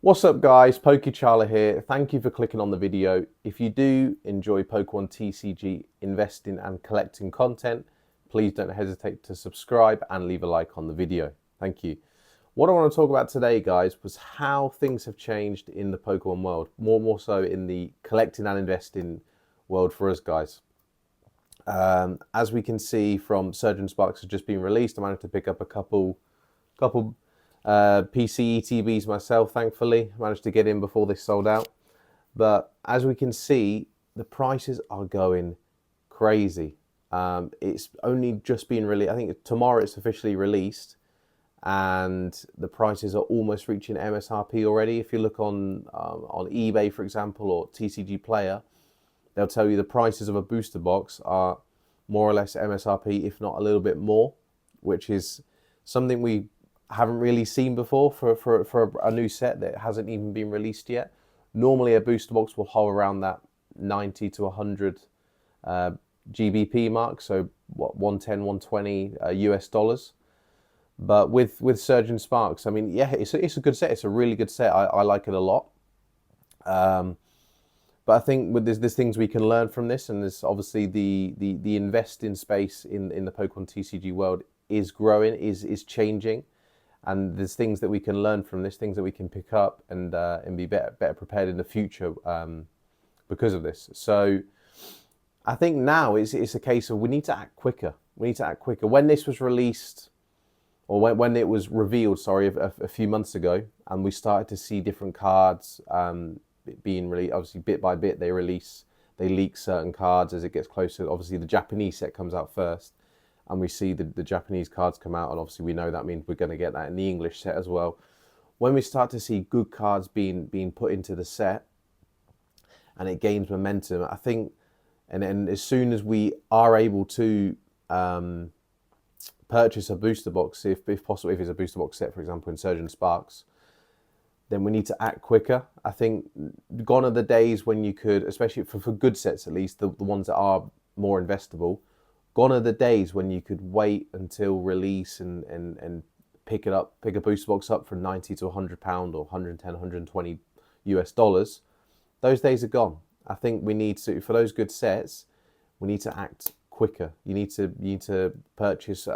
What's up guys, Pokechala here. Thank you for clicking on the video. If you do enjoy Pokemon TCG investing and collecting content, please don't hesitate to subscribe and leave a like on the video. Thank you. What I want to talk about today, guys, was how things have changed in the Pokemon world, more so in the collecting and investing world for us guys. As we can see from Surgeon Sparks has just been released, I managed to pick up a couple PC ETBs myself, thankfully. Managed to get in before they sold out. But as we can see, the prices are going crazy. It's only just been released. I think tomorrow it's officially released, and the prices are almost reaching MSRP already. If you look on eBay, for example, or TCG Player, they'll tell you the prices of a booster box are more or less MSRP, if not a little bit more, which is something we haven't really seen before for a new set that hasn't even been released yet. Normally a booster box will hover around that 90 to 100 GBP mark, so what, 110, 120 US dollars. But with Surgeon Sparks, I mean, yeah, it's a good set. It's a really good set. I like it a lot. But I think with there's things we can learn from this, and there's obviously the investing space in the Pokemon TCG world is growing, is changing, and there's things that we can learn from this, things that we can pick up and be better prepared in the future because of this. So I think now it's a case of we need to act quicker. We need to act quicker. When this was released, or when it was revealed, sorry, a few months ago, and we started to see different cards being released. Obviously, bit by bit, they leak certain cards as it gets closer. Obviously, the Japanese set comes out first, and we see the Japanese cards come out, and obviously we know that means we're going to get that in the English set as well. When we start to see good cards being put into the set, and it gains momentum, I think, and then as soon as we are able to purchase a booster box, if possible, if it's a booster box set, for example, in Surgeon Sparks, then we need to act quicker. I think gone are the days when you could, especially for good sets at least, the ones that are more investable, gone are the days when you could wait until release and pick a booster box up for 90 to £100 or 110, 120 US dollars. Those days are gone. I think we need to, for those good sets, we need to act quicker. You need to purchase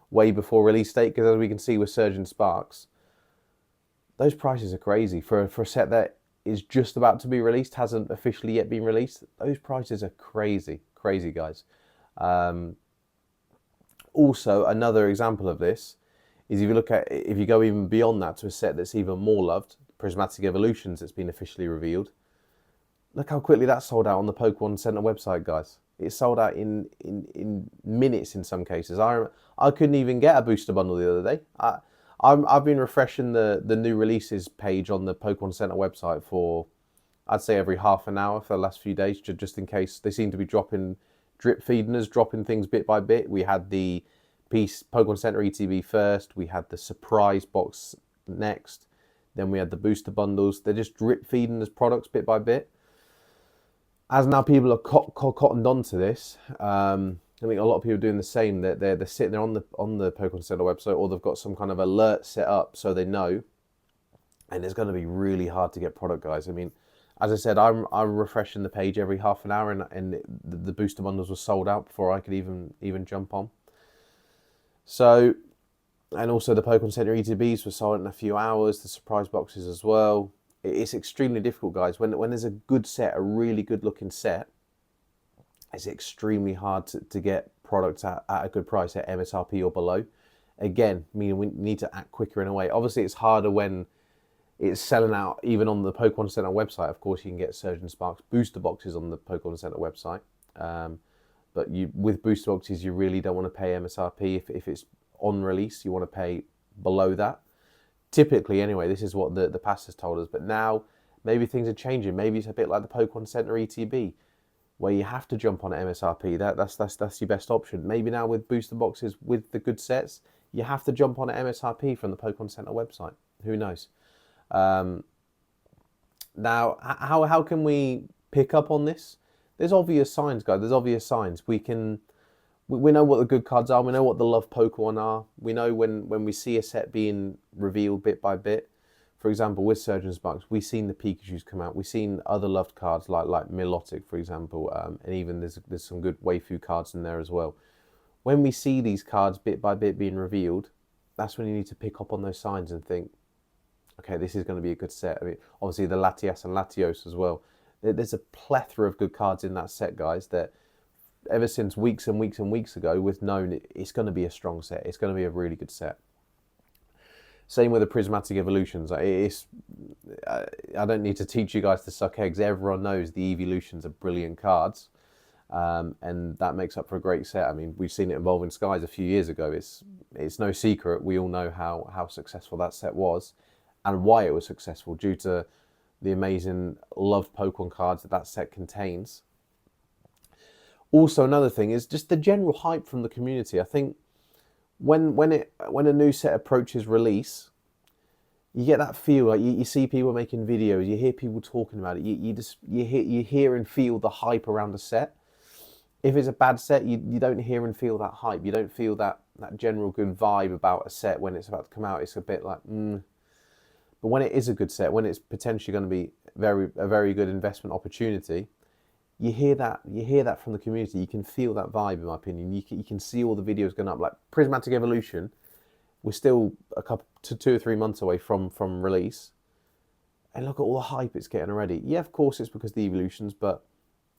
way before release date, because as we can see with Surgeon Sparks, those prices are crazy for a set that is just about to be released, hasn't officially yet been released. Those prices are crazy, guys. Also, another example of this is if you go even beyond that to a set that's even more loved, Prismatic Evolutions, that's been officially revealed. Look how quickly that sold out on the Pokemon Center website, guys. It sold out in minutes in some cases. I couldn't even get a booster bundle the other day. I've been refreshing the new releases page on the Pokemon Center website for, I'd say, every half an hour for the last few days, just in case. They seem to be drip feeding us, dropping things bit by bit. We had the Pokemon Center ETB first, we had the surprise box next, then we had the booster bundles. They're just drip feeding us products bit by bit. As now people are cottoned onto this, I think a lot of people are doing the same. They're sitting there on the Pokemon Center website, or they've got some kind of alert set up so they know. And it's going to be really hard to get product, guys. I mean, as I said, I'm refreshing the page every half an hour, and the booster bundles were sold out before I could even jump on. So, and also the Pokemon Center ETBs were sold in a few hours. The surprise boxes as well. It's extremely difficult, guys. When there's a good set, a really good looking set, it's extremely hard to get products at a good price at MSRP or below. Again, meaning we need to act quicker in a way. Obviously, it's harder when it's selling out even on the Pokemon Center website. Of course, you can get Surgeon Sparks booster boxes on the Pokemon Center website. But with booster boxes, you really don't want to pay MSRP. If it's on release, you want to pay below that. Typically, anyway, this is what the past has told us. But now, maybe things are changing. Maybe it's a bit like the Pokemon Center ETB, where you have to jump on MSRP. That's your best option. Maybe now with booster boxes, with the good sets, you have to jump on MSRP from the Pokemon Center website. Who knows? Now, how can we pick up on this? There's obvious signs, guys. There's obvious signs. We know what the good cards are. We know what the love Pokemon are. We know when we see a set being revealed bit by bit. For example, with Surgeon Sparks, we've seen the Pikachus come out. We've seen other loved cards like Milotic, for example, and even there's some good waifu cards in there as well. When we see these cards bit by bit being revealed, that's when you need to pick up on those signs and think, okay, this is going to be a good set. I mean, obviously the Latias and Latios as well. There's a plethora of good cards in that set, guys, that ever since weeks and weeks and weeks ago, we've known it's going to be a strong set. It's going to be a really good set. Same with the Prismatic Evolutions. I don't need to teach you guys to suck eggs. Everyone knows the Evolutions are brilliant cards. And that makes up for a great set. I mean, we've seen it Evolving Skies a few years ago. It's no secret. We all know how successful that set was and why it was successful, due to the amazing loved Pokemon cards that set contains. Also, another thing is just the general hype from the community. I think when a new set approaches release, you get that feel, like you see people making videos, you hear people talking about it, you hear and feel the hype around the set. If it's a bad set, you don't hear and feel that hype. You don't feel that general good vibe about a set when it's about to come out. It's a bit like, But when it is a good set, when it's potentially going to be a very good investment opportunity, you hear that from the community. You can feel that vibe, in my opinion. You can see all the videos going up. Like Prismatic Evolution, we're still a couple to 2 or 3 months away from release, and look at all the hype it's getting already. Yeah, of course it's because of the evolutions, but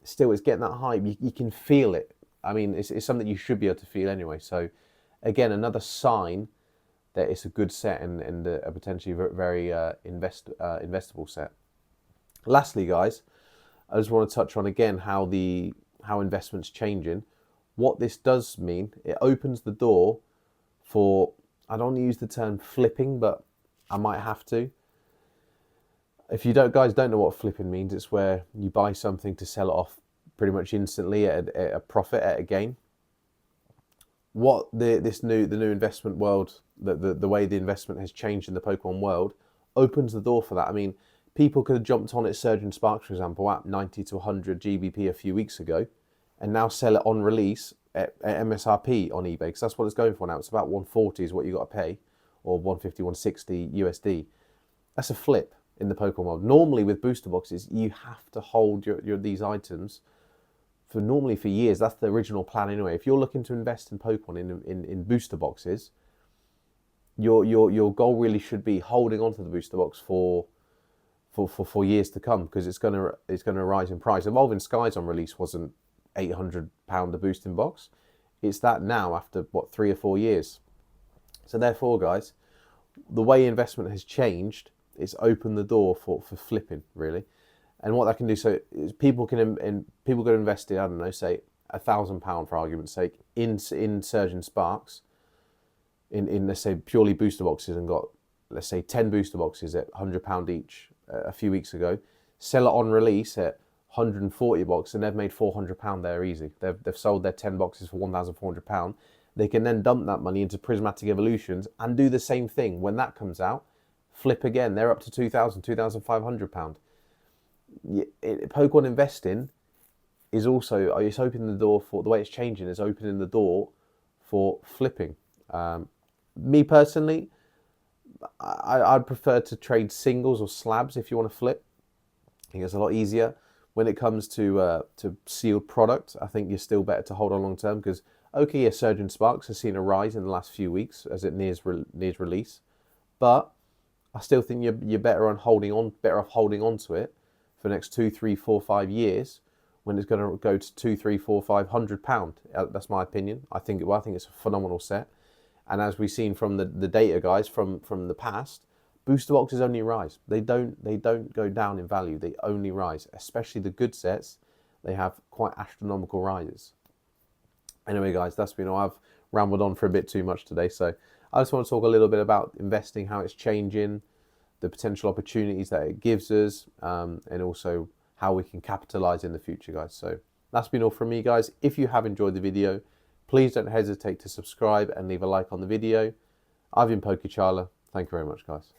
still, it's getting that hype. You can feel it. I mean, it's something you should be able to feel anyway. So, again, another sign that it's a good set and a potentially very investable set. Lastly, guys, I just want to touch on again how investment's changing. What this does mean, it opens the door for, I don't want to use the term flipping, but I might have to. If you guys don't know what flipping means, it's where you buy something to sell it off pretty much instantly at a profit, at a gain. What the new investment world, the way the investment has changed in the Pokemon world, opens the door for that. I mean, people could have jumped on it, Surgeon Sparks, for example, at 90 to 100 GBP a few weeks ago, and now sell it on release at MSRP on eBay, because that's what it's going for now. It's about 140 is what you got to pay, or 150, 160 USD. That's a flip in the Pokemon world. Normally with booster boxes, you have to hold these items normally for years. That's the original plan anyway. If you're looking to invest in Pokemon in booster boxes, your goal really should be holding onto the booster box for years to come, because it's gonna rise in price. Evolving Skies on release wasn't £800 a boosting box. It's that now after what, 3 or 4 years. So therefore, guys, the way investment has changed, it's opened the door for flipping, really. And what that can do, so is people can invest in, I don't know, say £1,000 for argument's sake in Surgeon Sparks, in let's say purely booster boxes, and got, let's say, 10 booster boxes at £100 each a few weeks ago, sell it on release at 140 bucks, and they've made £400 there easy. They've sold their 10 boxes for £1,400. They can then dump that money into Prismatic Evolutions and do the same thing when that comes out. Flip again, they're up to £2,000, £2,500. Pokemon investing is also, it's opening the door for, the way it's changing is opening the door for flipping. Me personally, I'd prefer to trade singles or slabs if you want to flip. I think it's a lot easier. When it comes to sealed product, I think you're still better to hold on long term, because okay, yeah, Surgeon Sparks has seen a rise in the last few weeks as it nears release, but I still think you're better off holding on to it for the next 2, 3, 4, 5 years, when it's going to go to 2, 3, 4, 500 £500. That's my opinion. I think it's a phenomenal set, and as we've seen from the data, guys, from the past, booster boxes only rise. They don't go down in value. They only rise. Especially the good sets, they have quite astronomical rises. Anyway, guys, that's been all. I've rambled on for a bit too much today, so I just want to talk a little bit about investing, how it's changing, the potential opportunities that it gives us, and also how we can capitalize in the future, guys. So that's been all from me, guys. If you have enjoyed the video, please don't hesitate to subscribe and leave a like on the video. I've been Pokecharla. Thank you very much, guys.